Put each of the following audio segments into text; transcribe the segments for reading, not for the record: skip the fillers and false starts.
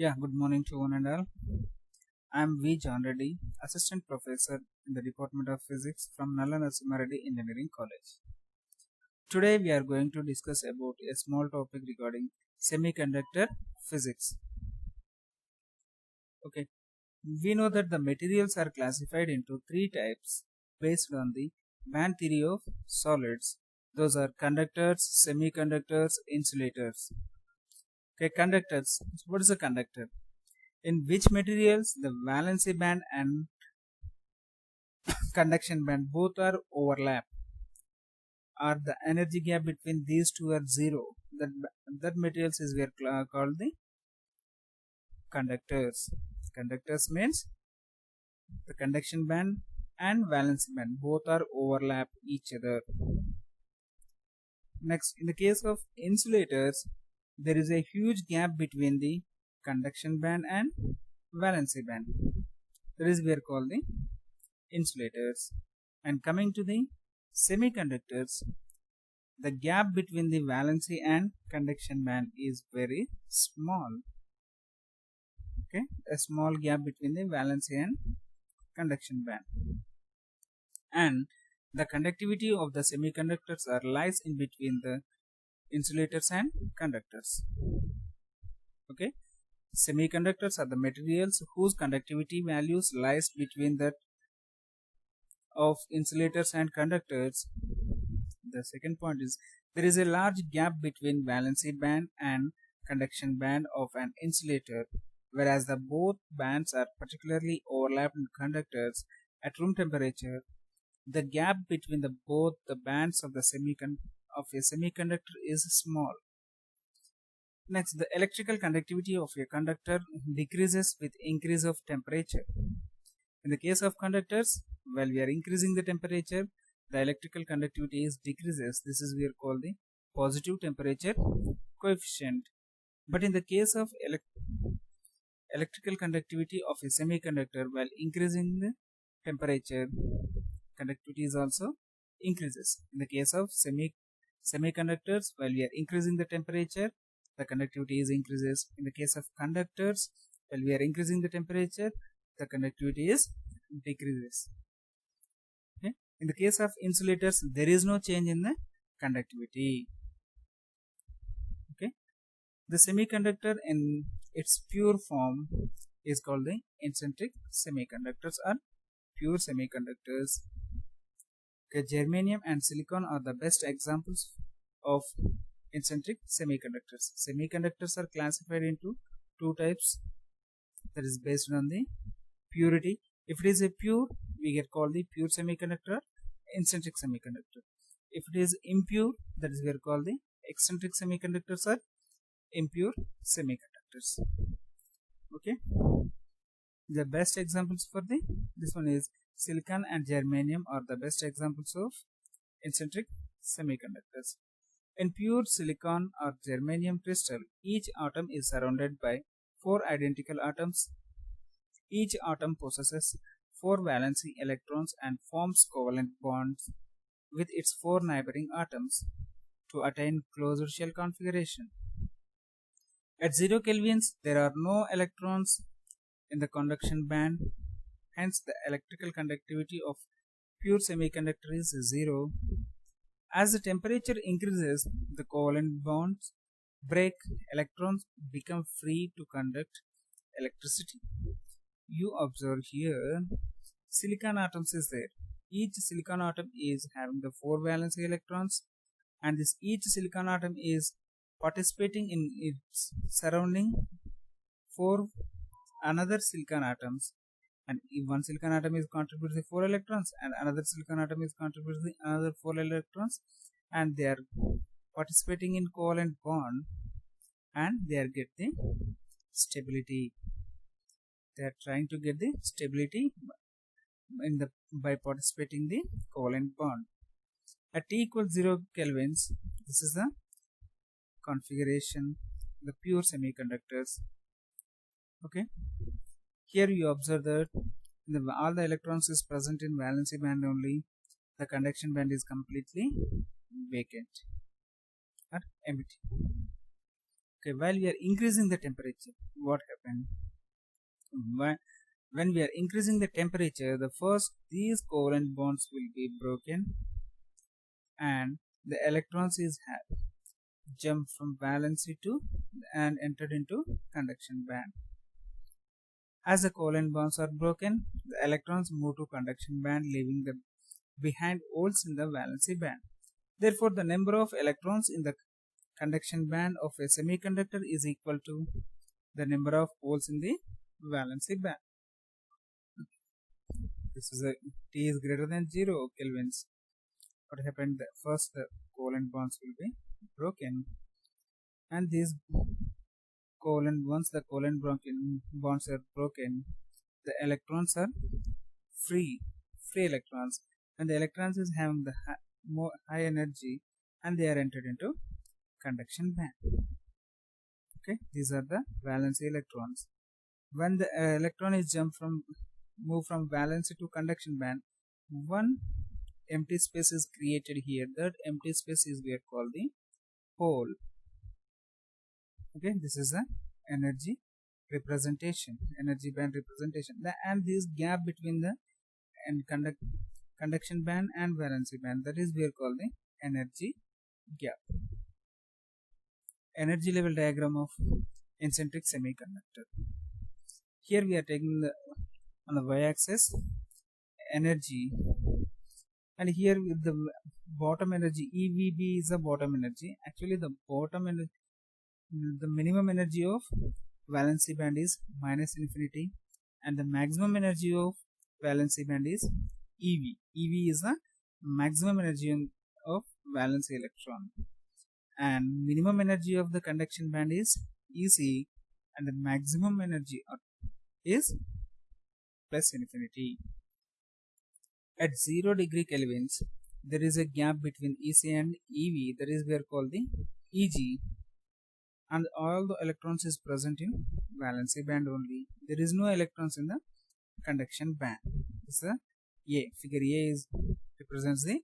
Yeah, good morning to one and all. I am V. John Reddy, Assistant Professor in the Department of Physics from Nalla Narasimha Reddy Engineering College. Today we are going to discuss about a small topic regarding semiconductor physics. Okay, we know that the materials are classified into three types based on the band theory of solids. Those are conductors, semiconductors, insulators. Okay, conductors. What is a conductor? In which materials the valency band and conduction band both are overlap, or the energy gap between these two are zero, that materials is were called the conductors. Conductors means the conduction band and valency band both are overlap each other. Next, in the case of insulators, there is a huge gap between the conduction band and valency band. That is we are called the insulators. And coming to the semiconductors, the gap between the valency and conduction band is very small. Okay, a small gap between the valency and conduction band. And the conductivity of the semiconductors lies in between the insulators and conductors. Okay, semiconductors are the materials whose conductivity values lies between that of insulators and conductors. The second point is there is a large gap between valency band and conduction band of an insulator, whereas the both bands are particularly overlapped in conductors at room temperature. The gap between both the bands of a semiconductor is small. Next, the electrical conductivity of a conductor decreases with increase of temperature. In the case of conductors, while we are increasing the temperature, the electrical conductivity is decreases. This is we are called the positive temperature coefficient. But in the case of electrical conductivity of a semiconductor, while increasing the temperature, conductivity is also increases. In the case of semiconductors, while we are increasing the temperature, the conductivity is increases. In the case of conductors, while we are increasing the temperature, the conductivity is decreases. Okay. In the case of insulators, there is no change in the conductivity. Okay. The semiconductor in its pure form is called the eccentric semiconductors or pure semiconductors. Okay. Germanium and silicon are the best examples of eccentric semiconductors. Semiconductors are classified into two types, that is based on the purity. If it is a pure, we get called the pure semiconductor, eccentric semiconductor. If it is impure, that is we are called the eccentric semiconductors or impure semiconductors. Okay. The best examples for this one is silicon and germanium are the best examples of eccentric semiconductors. In pure silicon or germanium crystal, each atom is surrounded by 4 identical atoms. Each atom possesses 4 valency electrons and forms covalent bonds with its 4 neighboring atoms to attain closed shell configuration. At 0 kelvins, there are no electrons in the conduction band, hence the electrical conductivity of pure semiconductor is 0. As the temperature increases, the covalent bonds break, electrons become free to conduct electricity. You observe here, silicon atoms is there. Each silicon atom is having the 4 valency electrons, and each silicon atom is participating in its surrounding 4 another silicon atoms, and if one silicon atom is contributing 4 electrons and another silicon atom is contributing another 4 electrons, and they are participating in covalent bond and they are getting stability. They are trying to get the stability by participating the covalent bond. At T equals 0 kelvins, this is the configuration, the pure semiconductors. Okay. Here you observe that all the electrons is present in valency band only. The conduction band is completely vacant or empty. Okay, while we are increasing the temperature, what happened? When we are increasing the temperature, the first these covalent bonds will be broken and the electrons is jump from valency to and entered into conduction band. As the covalent bonds are broken, the electrons move to conduction band, leaving the behind holes in the valency band. Therefore, the number of electrons in the conduction band of a semiconductor is equal to the number of holes in the valency band. This is a T is greater than 0 kelvins. What happened? First, the covalent bonds will be broken, and these once the covalent bonds are broken, the electrons are free electrons, and the electrons is having the more high energy, and they are entered into conduction band. Okay, these are the valency electrons. When the electron is move from valency to conduction band, one empty space is created here. That empty space is we are called the hole. Okay, this is the energy representation, energy band representation. And this gap between the conduction band and valency band, that is we are called the energy gap. Energy level diagram of eccentric semiconductor. Here we are taking on the y-axis energy, and here with the bottom energy EVB is the bottom energy. Actually, the bottom energy, the minimum energy of valency band is minus infinity, and the maximum energy of valency band is EV. EV is the maximum energy of valency electron, and minimum energy of the conduction band is EC, and the maximum energy is plus infinity. At 0 degree kelvins, there is a gap between EC and EV, that is we are called the EG, and all the electrons is present in valency band only. There is no electrons in the conduction band. This is A. Figure A represents the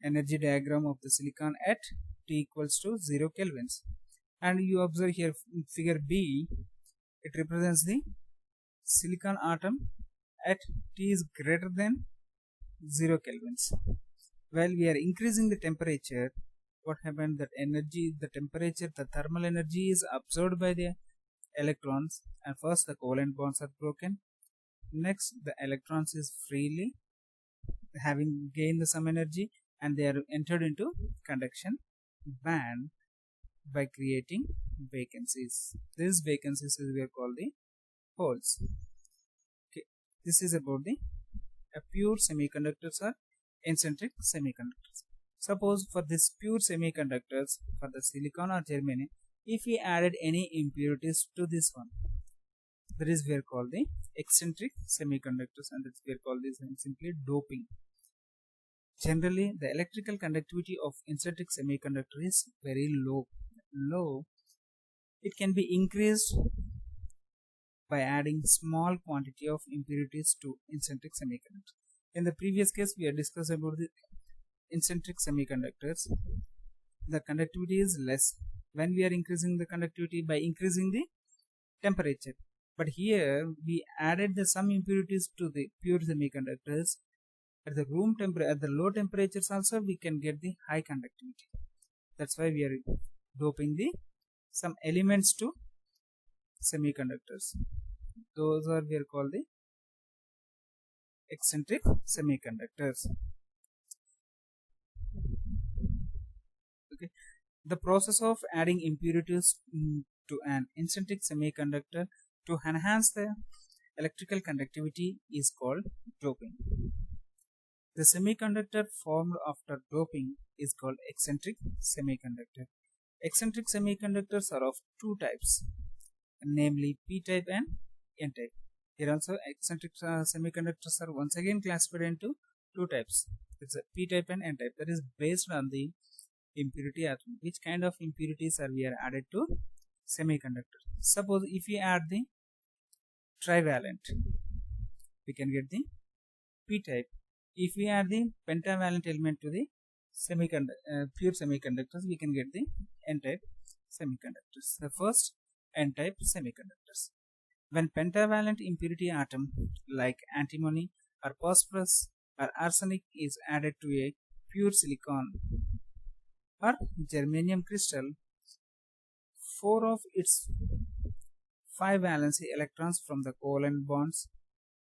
energy diagram of the silicon at T equals to 0 kelvins, and you observe here figure B, it represents the silicon atom at T is greater than 0 kelvins. While we are increasing the temperature, what happened? That energy, the temperature, the thermal energy is absorbed by the electrons, and first the covalent bonds are broken. Next, the electrons is freely having gained some energy, and they are entered into conduction band by creating vacancies. These vacancies we are called the holes. Okay, this is about the pure semiconductors or eccentric semiconductors. Suppose for this pure semiconductors, for the silicon or germanium, if we added any impurities to this one, that is we are called the eccentric semiconductors, and we are called this simply doping. Generally, the electrical conductivity of eccentric semiconductor is very low. It can be increased by adding small quantity of impurities to eccentric semiconductors. In the previous case, we have discussed about the eccentric semiconductors. The conductivity is less when we are increasing the conductivity by increasing the temperature. But here we added some impurities to the pure semiconductors. At the room temperature, at the low temperatures also we can get the high conductivity. That's why we are doping some elements to semiconductors. Those are we are called the eccentric semiconductors. Okay, the process of adding impurities to an eccentric semiconductor to enhance the electrical conductivity is called doping. The semiconductor formed after doping is called eccentric semiconductor. Eccentric semiconductors are of two types, namely p-type and n-type. Here also eccentric semiconductors are once again classified into two types. It's a p-type and n-type. That is based on the impurity atom. Which kind of impurities are we added to semiconductor? Suppose if we add the trivalent, we can get the p-type. If we add the pentavalent element to the pure semiconductors, we can get the n-type semiconductors. The first n-type semiconductors. When pentavalent impurity atom like antimony or phosphorus or arsenic is added to a pure silicon or germanium crystal, 4 of its 5 valency electrons from the covalent bonds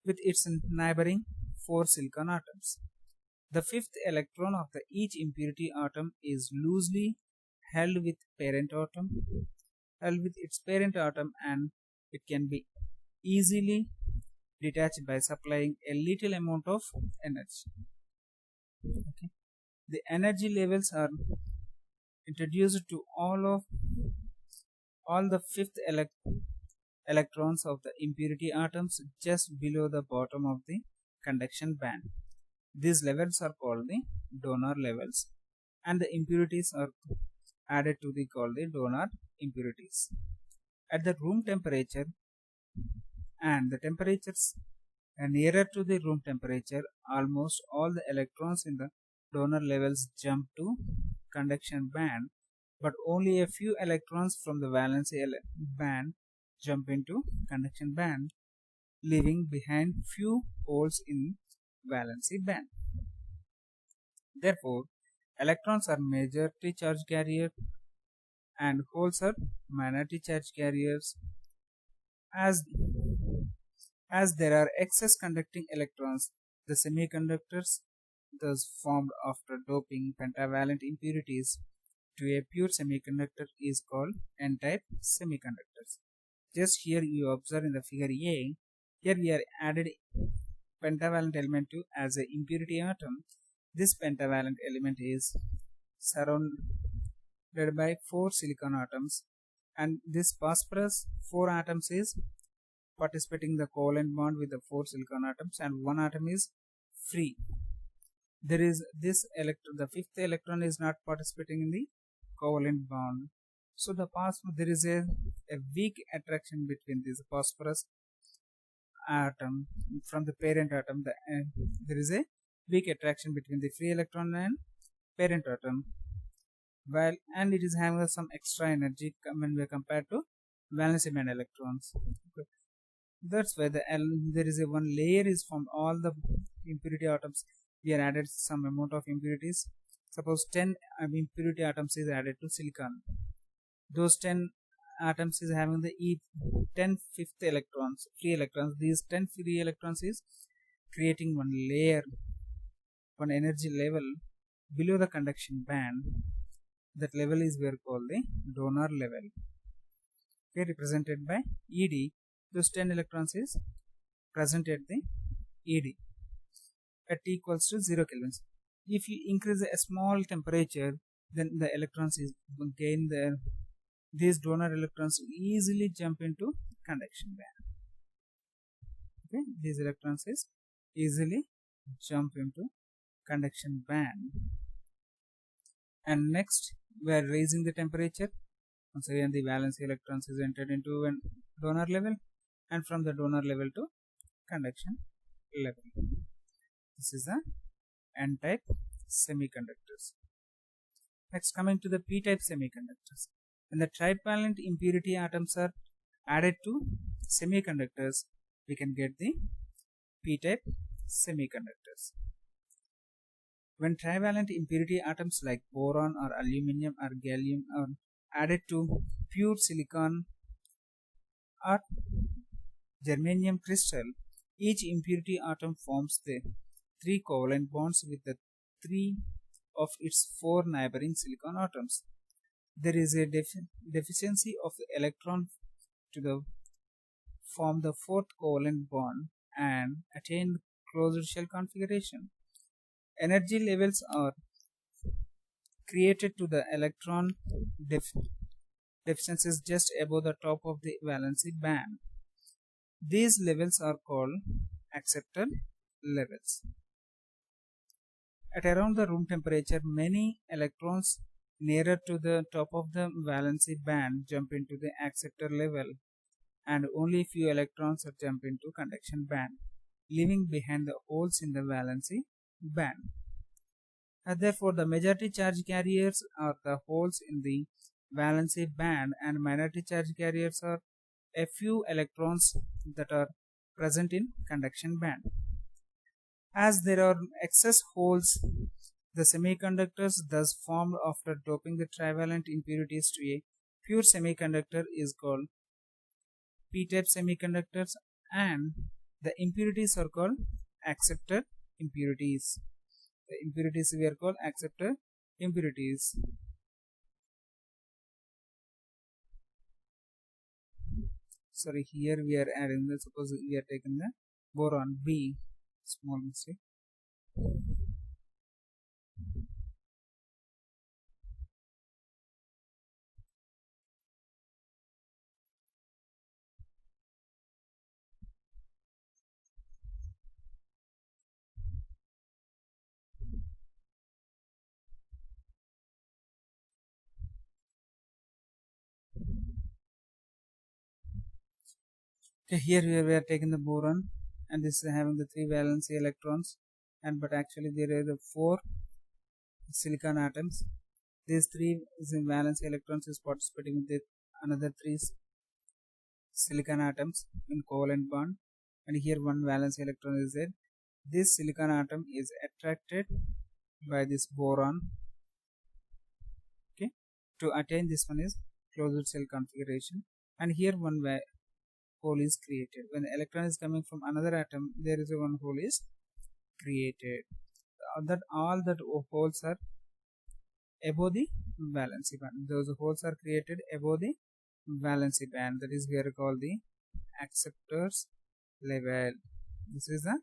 with its neighboring 4 silicon atoms. The fifth electron of each impurity atom is loosely held with its parent atom, and it can be easily detached by supplying a little amount of energy. Okay. The energy levels are introduced to all the fifth electrons of the impurity atoms just below the bottom of the conduction band. These levels are called the donor levels, and the impurities are added to the called the donor impurities. At the room temperature and the temperatures nearer to the room temperature, almost all the electrons in the donor levels jump to conduction band, but only a few electrons from the valency band jump into conduction band, leaving behind few holes in valency band. Therefore, electrons are majority charge carriers and holes are minority charge carriers. As there are excess conducting electrons, the semiconductors thus formed after doping pentavalent impurities to a pure semiconductor is called n-type semiconductors. Just here you observe in the figure A, here we are added pentavalent element to as an impurity atom. This pentavalent element is surrounded by 4 silicon atoms, and this phosphorus 4 atoms is participating in the covalent bond with the 4 silicon atoms, and 1 atom is free. There is this the fifth electron is not participating in the covalent bond. So there is a weak attraction between this phosphorus atom from the parent atom. There is a weak attraction between the free electron and parent atom, and it is having some extra energy when we compare to valency band electrons. Okay. That's why there is one layer is from all the impurity atoms. We are added some amount of impurities. Suppose 10 impurity atoms is added to silicon. Those 10 atoms is having the 10 fifth electrons, free electrons. These 10 free electrons is creating one layer, one energy level below the conduction band. That level is we are called the donor level. Okay, represented by ED. Those 10 electrons is present at the ED at T equals to 0 kelvins. If you increase a small temperature, then the electrons is gain there. These donor electrons easily jump into conduction band. Okay, these electrons is easily jump into conduction band. And next, we are raising the temperature. Once again, the valence electrons is entered into a donor level, and from the donor level to conduction level. This is the n-type semiconductors. Next, coming to the p-type semiconductors. When the trivalent impurity atoms are added to semiconductors, we can get the p-type semiconductors. When trivalent impurity atoms like boron or aluminum or gallium are added to pure silicon or germanium crystal, each impurity atom forms the 3 covalent bonds with the 3 of its 4 neighboring silicon atoms. There is a deficiency of the electron to form the 4th covalent bond and attain closed shell configuration. Energy levels are created to the electron deficiencies just above the top of the valency band. These levels are called acceptor levels. At around the room temperature, many electrons nearer to the top of the valency band jump into the acceptor level, and only few electrons are jump into conduction band, leaving behind the holes in the valency band. Therefore, the majority charge carriers are the holes in the valency band and minority charge carriers are a few electrons that are present in conduction band. As there are excess holes, the semiconductors thus formed after doping the trivalent impurities to a pure semiconductor is called p-type semiconductors, and the impurities are called acceptor impurities. The impurities we are called acceptor impurities. Sorry, here we are adding the, suppose we are taking the boron B, small mistake. Okay, here we are taking the boron, and this is having the 3 valency electrons, and but actually there are the 4 silicon atoms. These 3 valency electrons is participating with another 3 silicon atoms in covalent bond, and here 1 valence electron is there. This silicon atom is attracted by this boron, okay, to attain this one is closed cell configuration, and here one hole is created. When the electron is coming from another atom, there is a one hole is created. That all that holes are above the valency band. Those holes are created above the valency band. That is we are called the acceptors level. This is the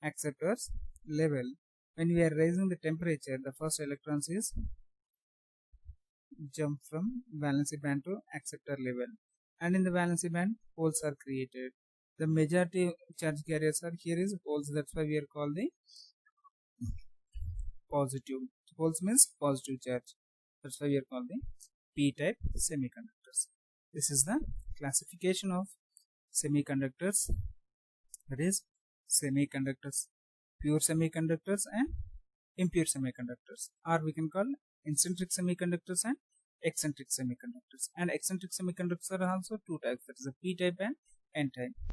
acceptors level. When we are raising the temperature, the first electrons is jump from valency band to acceptor level, and in the valency band holes are created. The majority charge carriers are here is holes. That's why we are called the positive. Holes means positive charge. That's why we are called the p-type semiconductors. This is the classification of semiconductors. That is semiconductors, pure semiconductors and impure semiconductors, or we can call eccentric semiconductors and eccentric semiconductors. And eccentric semiconductors are also 2 types, that is a p-type and n-type.